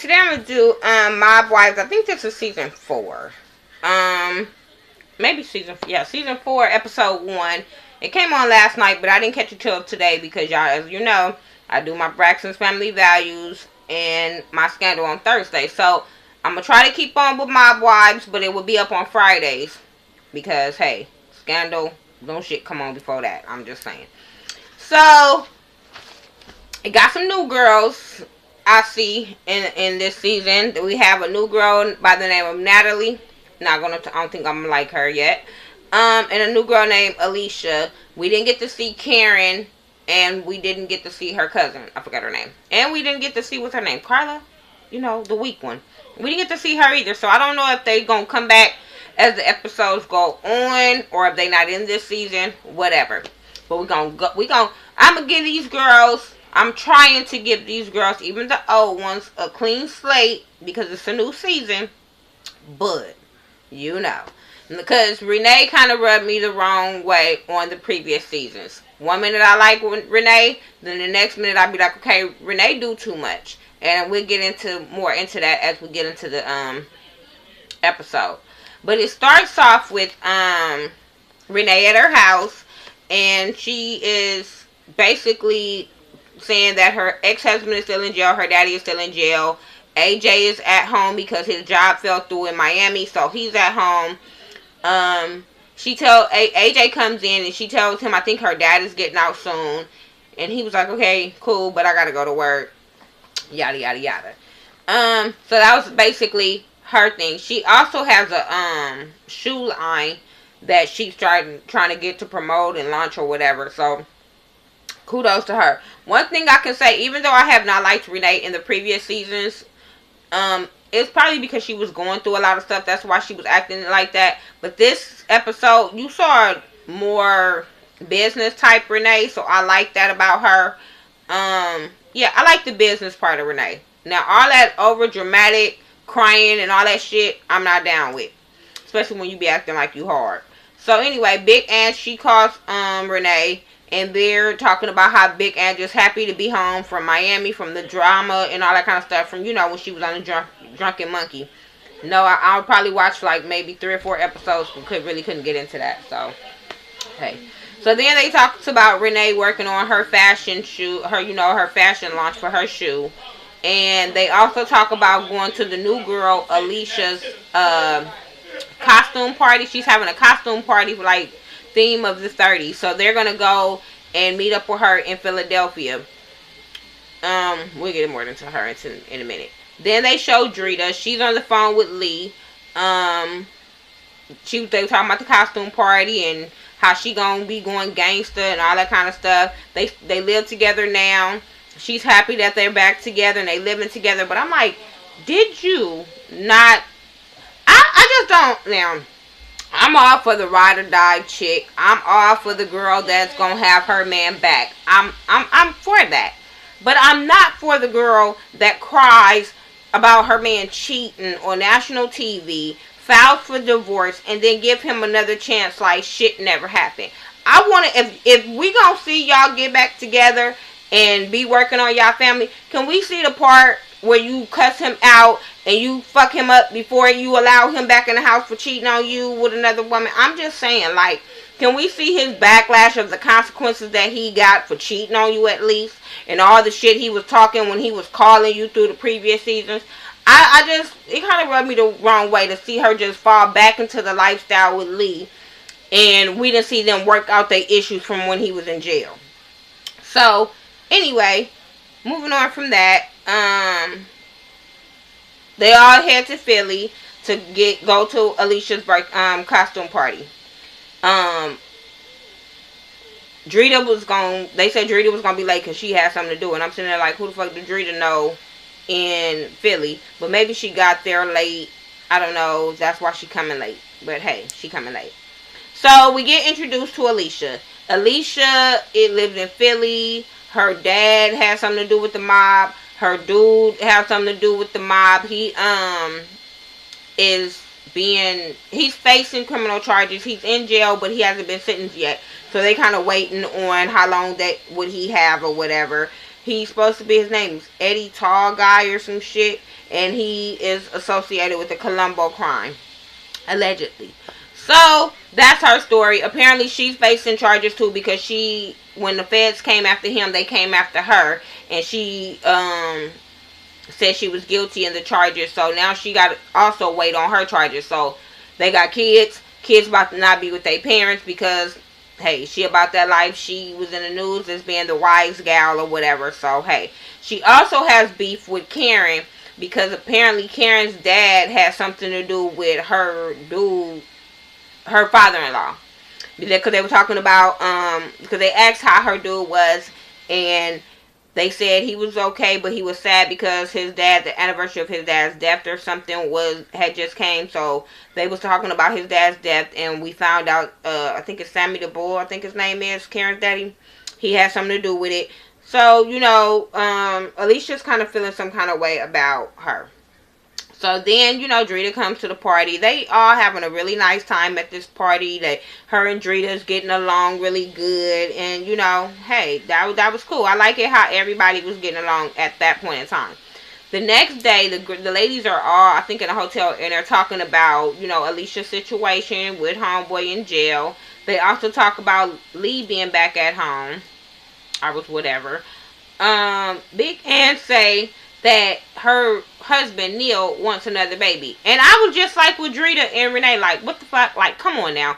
today I'm gonna do Mob Wives. I think this is season 4. Maybe season 4, episode 1. It came on last night, but I didn't catch it till today because y'all, as you know, I do my Braxton's Family Values and my Scandal on Thursday. So I'm gonna try to keep on with Mob Wives, but it will be up on Fridays because hey, Scandal, don't shit come on before that. I'm just saying. So it got some new girls. I see in this season that we have a new girl by the name of Natalie. I don't think I'm gonna like her yet. And a new girl named Alicia. We didn't get to see Karen, and we didn't get to see her cousin. I forgot her name. And we didn't get to see, what's her name? Carla? You know, the weak one. We didn't get to see her either. So I don't know if they gonna come back as the episodes go on, or if they not in this season. Whatever. But I'm gonna give these girls. I'm trying to give these girls, even the old ones, a clean slate because it's a new season. But, you know, because Renee kind of rubbed me the wrong way on the previous seasons. One minute I like Renee, then the next minute I'll be like, okay, Renee do too much. And we'll get more into that as we get into the episode. But it starts off with Renee at her house, and she is basically saying that her ex-husband is still in jail, her daddy is still in jail. AJ is at home because his job fell through in Miami, so he's at home. AJ comes in and she tells him, I think her dad is getting out soon. And he was like, okay, cool, but I gotta go to work. Yada, yada, yada. So that was basically her thing. She also has a shoe line that she's trying to get to promote and launch or whatever. So kudos to her. One thing I can say, even though I have not liked Renee in the previous seasons, it's probably because she was going through a lot of stuff. That's why she was acting like that. But this episode, you saw more business type Renee, so I like that about her. Yeah, I like the business part of Renee. Now, all that over dramatic crying and all that shit, I'm not down with. Especially when you be acting like you hard. So anyway, Big Aunt, she calls Renee. And they're talking about how Big Aunt just happy to be home from Miami, from the drama and all that kind of stuff. From, you know, when she was on the Drunken Monkey. No, I'll probably watch like maybe 3 or 4 episodes. But couldn't get into that. So, hey. So then they talked about Renee working on her fashion shoe. Her fashion launch for her shoe. And they also talk about going to the new girl, Alicia's costume party. She's having a costume party for like theme of the 30s. So they're gonna go and meet up with her in Philadelphia. We'll get more into her in a minute. Then they show Drita. She's on the phone with Lee. They were talking about the costume party and how she gonna be going gangster and all that kind of stuff. They live together now. She's happy that they're back together and they living together. But I'm like, did you not? I just don't now. I'm all for the ride or die chick. I'm all for the girl that's gonna have her man back. I'm for that. But I'm not for the girl that cries about her man cheating on national TV, files for divorce, and then give him another chance like shit never happened. I wanna, if we gonna see y'all get back together and be working on y'all family, can we see the part where you cuss him out and you fuck him up before you allow him back in the house for cheating on you with another woman? I'm just saying, like, can we see his backlash of the consequences that he got for cheating on you at least? And all the shit he was talking when he was calling you through the previous seasons? It kind of rubbed me the wrong way to see her just fall back into the lifestyle with Lee. And we didn't see them work out their issues from when he was in jail. So, anyway, moving on from that. They all head to Philly to go to Alicia's costume party. They said Drita was gonna be late because she had something to do, and I'm sitting there like, who the fuck did Drita know in Philly? But maybe she got there late. I don't know. That's why she coming late. But hey, she coming late. So we get introduced to Alicia. Alicia, it lives in Philly. Her dad has something to do with the mob. Her dude has something to do with the mob. He's facing criminal charges. He's in jail, but he hasn't been sentenced yet. So they kind of waiting on how long would he have or whatever. He's supposed to be, his name's Eddie Tall Guy or some shit. And he is associated with the Colombo crime. Allegedly. So, that's her story. Apparently, she's facing charges too because when the feds came after him, they came after her. And she, said she was guilty in the charges. So, now she got to also wait on her charges. So, they got kids. Kids about to not be with their parents because, hey, she about that life. She was in the news as being the wise gal or whatever. So, hey. She also has beef with Karen because apparently Karen's dad had something to do with her father-in-law. Because they were talking about, because they asked how her dude was, and they said he was okay, but he was sad because the anniversary of his dad's death or something had just came. So they was talking about his dad's death, and we found out, I think it's Sammy the Bull, I think his name is, Karen's daddy. He had something to do with it. So, Alicia's kind of feeling some kind of way about her. So then, Drita comes to the party. They all having a really nice time at this party. Her and Drita's getting along really good. And, hey, that was cool. I like it how everybody was getting along at that point in time. The next day, the ladies are all, I think, in a hotel, and they're talking about, Alicia's situation with homeboy in jail. They also talk about Lee being back at home. I was whatever. Big Ann say that her husband, Neil, wants another baby. And I was just like with Drita and Renee, like, what the fuck? Like, come on now.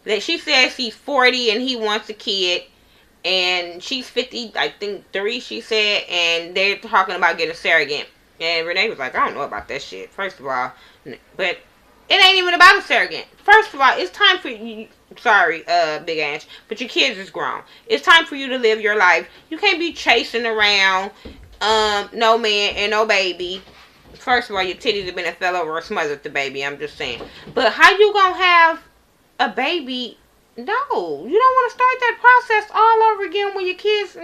That she says he's 40 and he wants a kid. And she's 50, I think 3, she said. And they're talking about getting a surrogate. And Renee was like, I don't know about that shit, first of all. But it ain't even about a surrogate. First of all, it's time for you. Sorry, Big Ange, but your kids is grown. It's time for you to live your life. You can't be chasing around no man and no baby. First of all, your titties have been fell over or smothered the baby. I'm just saying. But how you gonna have a baby? No, you don't want to start that process all over again when your kids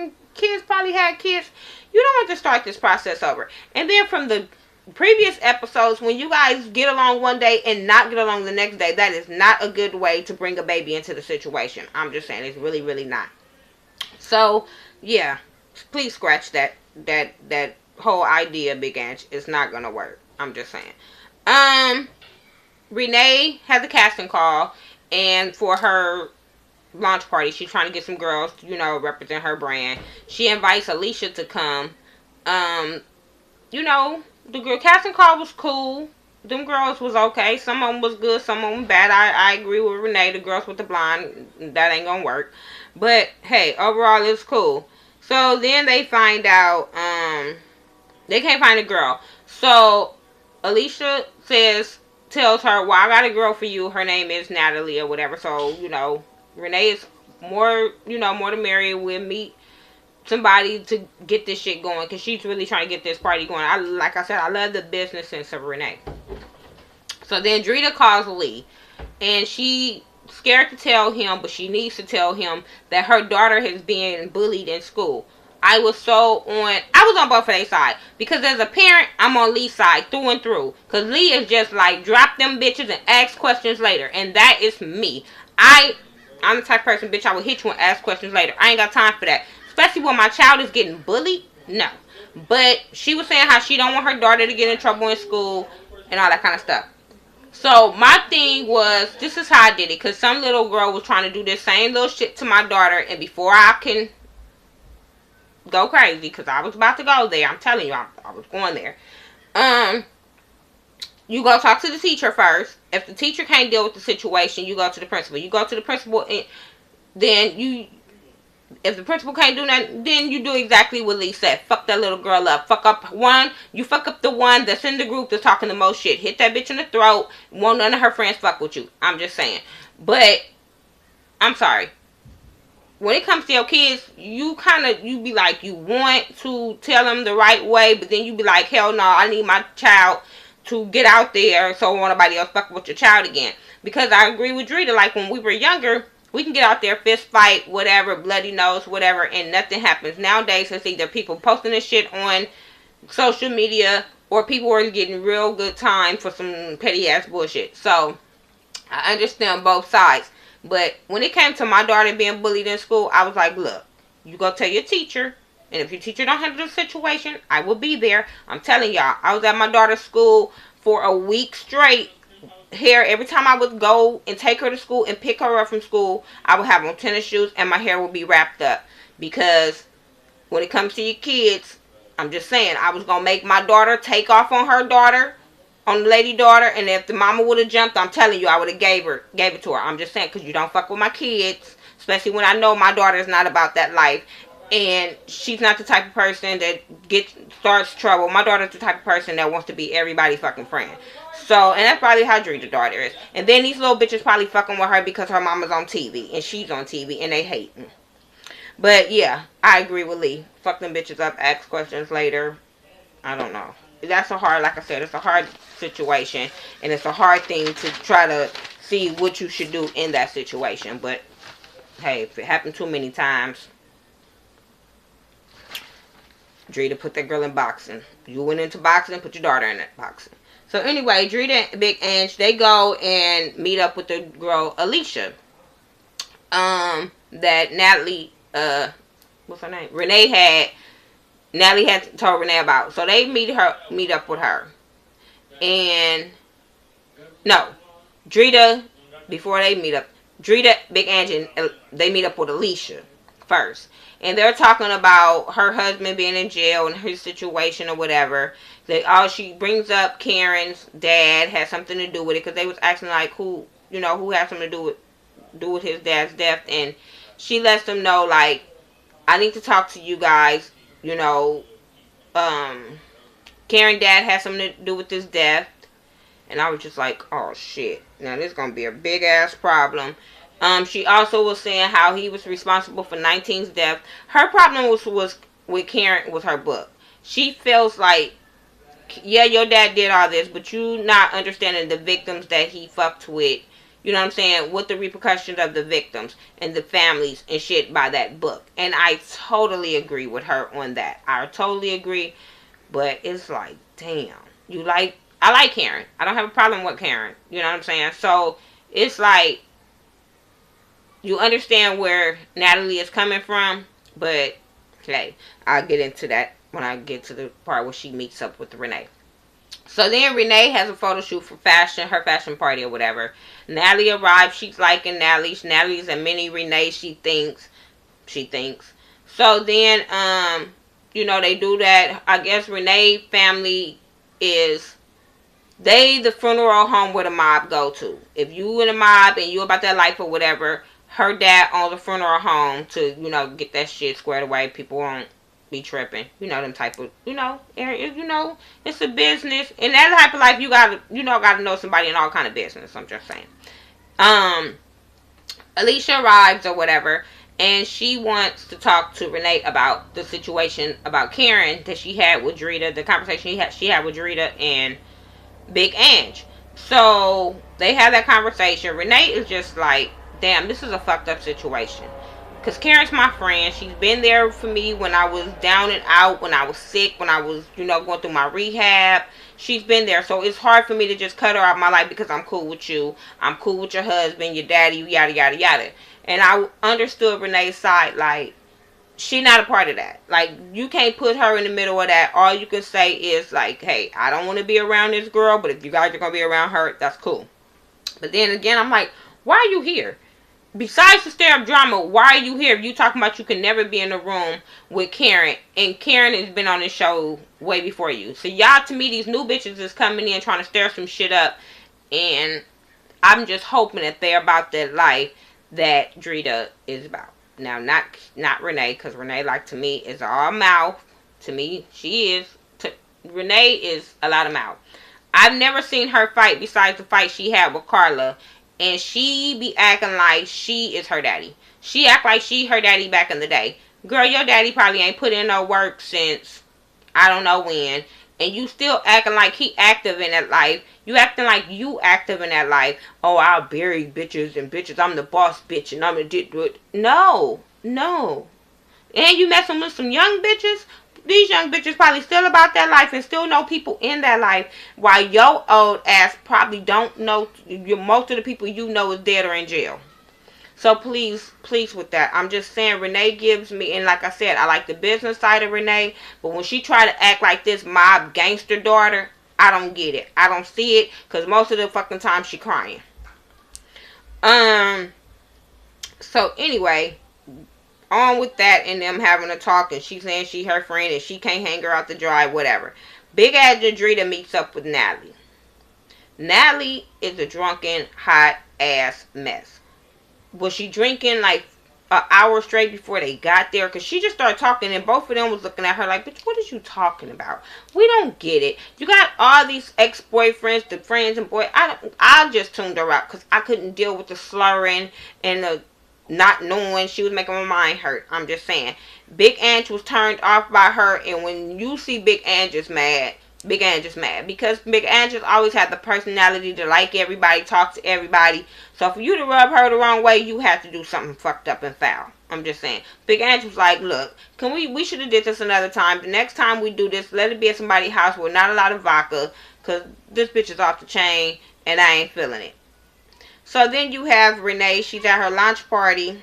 probably had kids. You don't want to start this process over. And then from the previous episodes, when you guys get along one day and not get along the next day, that is not a good way to bring a baby into the situation. I'm just saying, it's really, really not. So, yeah, please scratch that whole idea, Big Ange. It's not gonna work. I'm just saying. Renee has a casting call, and for her launch party, she's trying to get some girls to, represent her brand. She invites Alicia to come. The girl casting call was cool. Them girls was okay. Some of them was good, some of them bad. I agree with Renee. The girls with the blonde, that ain't gonna work. But, hey, overall, it's cool. So, then they find out, they can't find a girl. So, Alicia tells her, well, I got a girl for you. Her name is Natalie or whatever. So, Renee is more the merrier. We'll meet somebody to get this shit going, because she's really trying to get this party going. Like I said, I love the business sense of Renee. So then Drita calls Lee, and she scared to tell him, but she needs to tell him that her daughter has been bullied in school. I was on both of their side, because as a parent, I'm on Lee's side through and through, because Lee is just like, drop them bitches and ask questions later, and that is me. I'm the type of person, bitch, I will hit you and ask questions later. I ain't got time for that. Especially when my child is getting bullied. No. But she was saying how she don't want her daughter to get in trouble in school and all that kind of stuff. So my thing was, this is how I did it. Because some little girl was trying to do this same little shit to my daughter. And before I can go crazy, because I was about to go there. I'm telling you, I was going there. You go talk to the teacher first. If the teacher can't deal with the situation, you go to the principal. You go to the principal, and then if the principal can't do nothing, then you do exactly what Lee said. Fuck that little girl up. You fuck up the one that's in the group that's talking the most shit. Hit that bitch in the throat. Won't none of her friends fuck with you. I'm just saying. But, I'm sorry. When it comes to your kids, you be like, you want to tell them the right way, but then you be like, hell no, I need my child to get out there so won't nobody else fuck with your child again. Because I agree with Drita, like when we were younger, we can get out there, fist fight, whatever, bloody nose, whatever, and nothing happens. Nowadays, it's either people posting this shit on social media or people are getting real good time for some petty-ass bullshit. So, I understand both sides. But when it came to my daughter being bullied in school, I was like, look, you go tell your teacher And if your teacher don't handle the situation, I will be there. I'm telling y'all, I was at my daughter's school for a week straight. Hair, every time I would go and take her to school and pick her up from school, I would have on tennis shoes and my hair would be wrapped up. Because when it comes to your kids, I'm just saying, I was going to make my daughter take off on her daughter, on the lady daughter, and if the mama would have jumped, I'm telling you, I would have gave it to her. I'm just saying, because you don't fuck with my kids, especially when I know my daughter is not about that life. And she's not the type of person that starts trouble. My daughter's the type of person that wants to be everybody's fucking friend. So, and that's probably how Drita's daughter is. And then these little bitches probably fucking with her because her mama's on TV. And she's on TV. And they hating. But, yeah. I agree with Lee. Fuck them bitches up. Ask questions later. I don't know. That's a hard, like I said, it's a hard situation. And it's a hard thing to try to see what you should do in that situation. But, hey, if it happened too many times, Drita put that girl in boxing. You went into boxing, put your daughter in that boxing. So anyway, Drita and Big Ange, they go and meet up with the girl Alicia. That Natalie, what's her name? Natalie had told Renee about. So they meet up with her. And no, Drita, before they meet up, Drita, Big Ange, and they meet up with Alicia first. And they're talking about her husband being in jail and his situation or whatever. She brings up Karen's dad had something to do with it, because they was asking like who had something to do with his dad's death, and she lets them know like, I need to talk to you guys. Karen's dad had something to do with his death, and I was just like, oh shit, now this is gonna be a big ass problem. She also was saying how he was responsible for 19's death. Her problem was with Karen was her book. She feels like, yeah, your dad did all this, but you not understanding the victims that he fucked with. You know what I'm saying? With the repercussions of the victims and the families and shit by that book. And I totally agree with her on that. I totally agree. But it's like, damn. I like Karen. I don't have a problem with Karen. You know what I'm saying? So it's like, you understand where Natalie is coming from, but okay, I'll get into that when I get to the part where she meets up with Renee. So then Renee has a photo shoot for her fashion party or whatever. Natalie arrives. She's liking Natalie. Natalie's a mini Renee, she thinks. So then, they do that. I guess Renee family is the funeral home where the mob go to. If you in a mob and you about that life or whatever, her dad owns the funeral home to, get that shit squared away. People won't be tripping. Them type of, area, it's a business. In that type of life, you gotta know somebody in all kind of business. I'm just saying. Alicia arrives or whatever, and she wants to talk to Renee about the situation about Karen that she had with Drita, the conversation she had with Drita and Big Ange. So, they have that conversation. Renee is just like, damn, this is a fucked up situation. Because Karen's my friend. She's been there for me when I was down and out, when I was sick, when I was, going through my rehab. She's been there. So it's hard for me to just cut her out of my life because I'm cool with you. I'm cool with your husband, your daddy, yada, yada, yada. And I understood Renee's side. Like, she not a part of that. Like, you can't put her in the middle of that. All you can say is, like, hey, I don't want to be around this girl, but if you guys are going to be around her, that's cool. But then again, I'm like, why are you here? Besides the stir-up drama, why are you here? If you talking about you can never be in the room with Karen, and Karen has been on this show way before you. So y'all, to me, these new bitches is coming in trying to stir some shit up, and I'm just hoping that they're about that life that Drita is about. Now, not Renee, because Renee, like, to me, is all mouth. To me, she is. Renee is a lot of mouth. I've never seen her fight besides the fight she had with Carla. And she be acting like she is her daddy. She act like she her daddy back in the day. Girl, your daddy probably ain't put in no work since I don't know when. And you still acting like he active in that life. You acting like you active in that life. Oh, I'll bury bitches and bitches. I'm the boss bitch and I'm a dick. No. And you messing with some young bitches? These young bitches probably still about that life and still know people in that life, while your old ass probably don't know. Most of the people you know is dead or in jail. So please with that. I'm just saying, Renee gives me, and like I said, I like the business side of Renee, but when she try to act like this mob gangster daughter, I don't get it. I don't see it, because most of the fucking time she crying. So anyway, on with that and them having a talk, and she saying she her friend and she can't hang her out to dry, whatever. Big ass Drita meets up with Natalie. Natalie is a drunken, hot ass mess. Was she drinking like an hour straight before they got there? Because she just started talking and both of them was looking at her like, bitch, what is you talking about? We don't get it. You got all these ex-boyfriends, the friends and boy. I just tuned her out because I couldn't deal with the slurring and the not knowing. She was making my mind hurt. I'm just saying. Big Ange was turned off by her, and when you see Big Ange is mad, Big Ange is mad because Big Ange has always had the personality to like everybody, talk to everybody. So for you to rub her the wrong way, you have to do something fucked up and foul. I'm just saying. Big Ange was like, look, can we should have did this another time. The next time we do this, let it be at somebody's house with not a lot of vodka, because this bitch is off the chain and I ain't feeling it. So then you have Renee. She's at her launch party,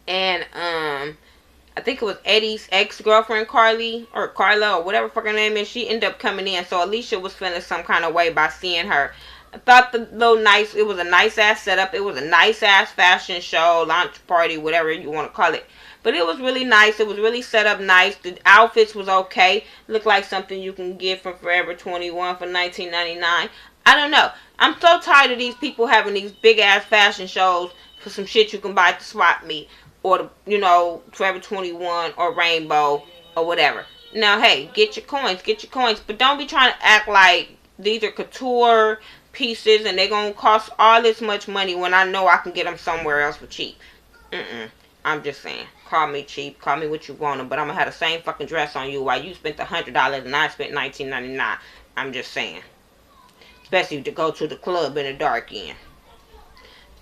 and I think it was Eddie's ex-girlfriend, Carla, or whatever fucking name is. She ended up coming in. So Alicia was feeling some kind of way by seeing her. I thought it was a nice ass setup. It was a nice ass fashion show, launch party, whatever you want to call it. But it was really nice. It was really set up nice. The outfits was okay. Looked like something you can get from Forever 21 for $19.99. I don't know. I'm so tired of these people having these big ass fashion shows for some shit you can buy at the swap meet. Or, Forever 21 or Rainbow or whatever. Now, hey, get your coins. But don't be trying to act like these are couture pieces and they're going to cost all this much money when I know I can get them somewhere else for cheap. I'm just saying. Call me cheap. Call me what you want. But I'm going to have the same fucking dress on you while you spent $100 and I spent $19.99. I'm just saying. Especially to go to the club in the dark end.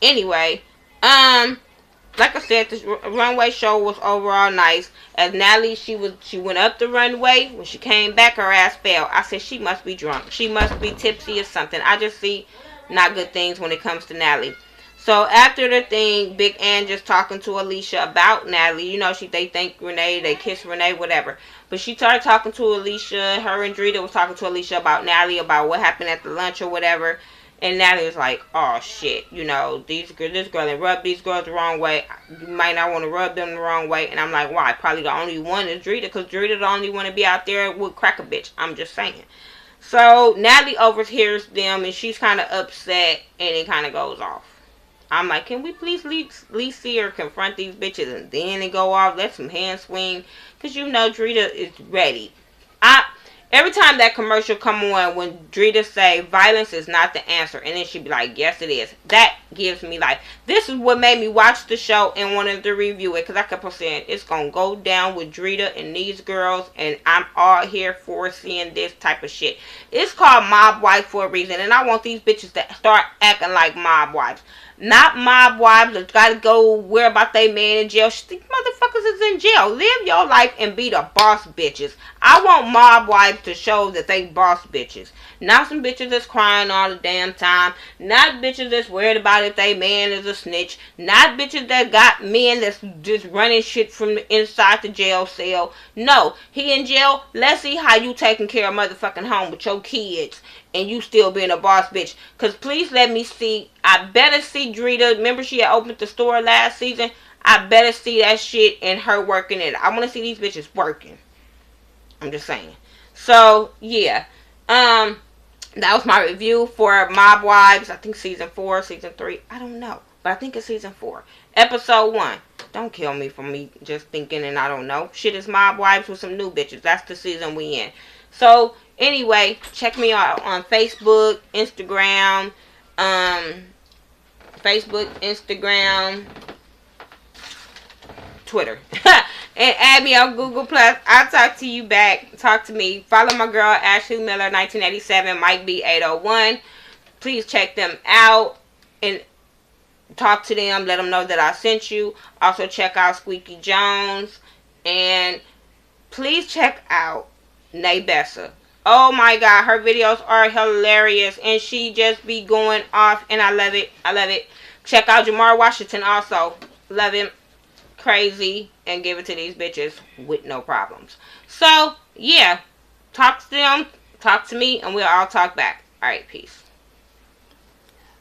Anyway, like I said, this runway show was overall nice. As Natalie, she went up the runway. When she came back, her ass fell. I said, she must be drunk. She must be tipsy or something. I just see not good things when it comes to Natalie. So after the thing, Big Ange just talking to Alicia about Natalie. They thank Renee, they kiss Renee, whatever. But she started talking to Alicia. Her and Drita was talking to Alicia about Natalie, about what happened at the lunch or whatever. And Natalie was like, oh shit, this girl and rub these girls the wrong way. You might not want to rub them the wrong way. And I'm like, why? Probably the only one is Drita, because Drita the only one to be out there with crack a bitch. I'm just saying. So Natalie overhears them and she's kind of upset and it kind of goes off. I'm like, can we please at least see her confront these bitches and then it go off? Let some hand swing. Because Drita is ready. Every time that commercial come on, when Drita say violence is not the answer, and then she be like, yes it is. That gives me life. This is what made me watch the show and wanted to review it, because I kept on saying, it's going to go down with Drita and these girls, and I'm all here for seeing this type of shit. It's called Mob Wife for a reason, and I want these bitches to start acting like mob wives. Not mob wives that gotta go worry about they man in jail. These motherfuckers is in jail. Live your life and be the boss bitches. I want mob wives to show that they boss bitches. Not some bitches that's crying all the damn time. Not bitches that's worried about if they man is a snitch. Not bitches that got men that's just running shit from inside the jail cell. No, he in jail. Let's see how you taking care of motherfucking home with your kids. And you still being a boss bitch. Because please let me see. I better see Drita. Remember she had opened the store last season? I better see that shit and her working it. I want to see these bitches working. I'm just saying. So, yeah. That was my review for Mob Wives. I think season 4, season 3. I don't know. But I think it's season 4. Episode 1. Don't kill me for me just thinking and I don't know. Shit is Mob Wives with some new bitches. That's the season we in. So, anyway, check me out on Facebook, Instagram, Twitter. And add me on Google+. I'll talk to you back. Talk to me. Follow my girl, Ashley Miller, 1987, Mike B 801. Please check them out and talk to them. Let them know that I sent you. Also, check out Squeaky Jones. And please check out Nay Bessa. Oh my god, her videos are hilarious and she just be going off and I love it. Check out Jamar Washington also. Love him. Crazy. And give it to these bitches with no problems. So, yeah. Talk to them. Talk to me. And we'll all talk back. Alright, peace.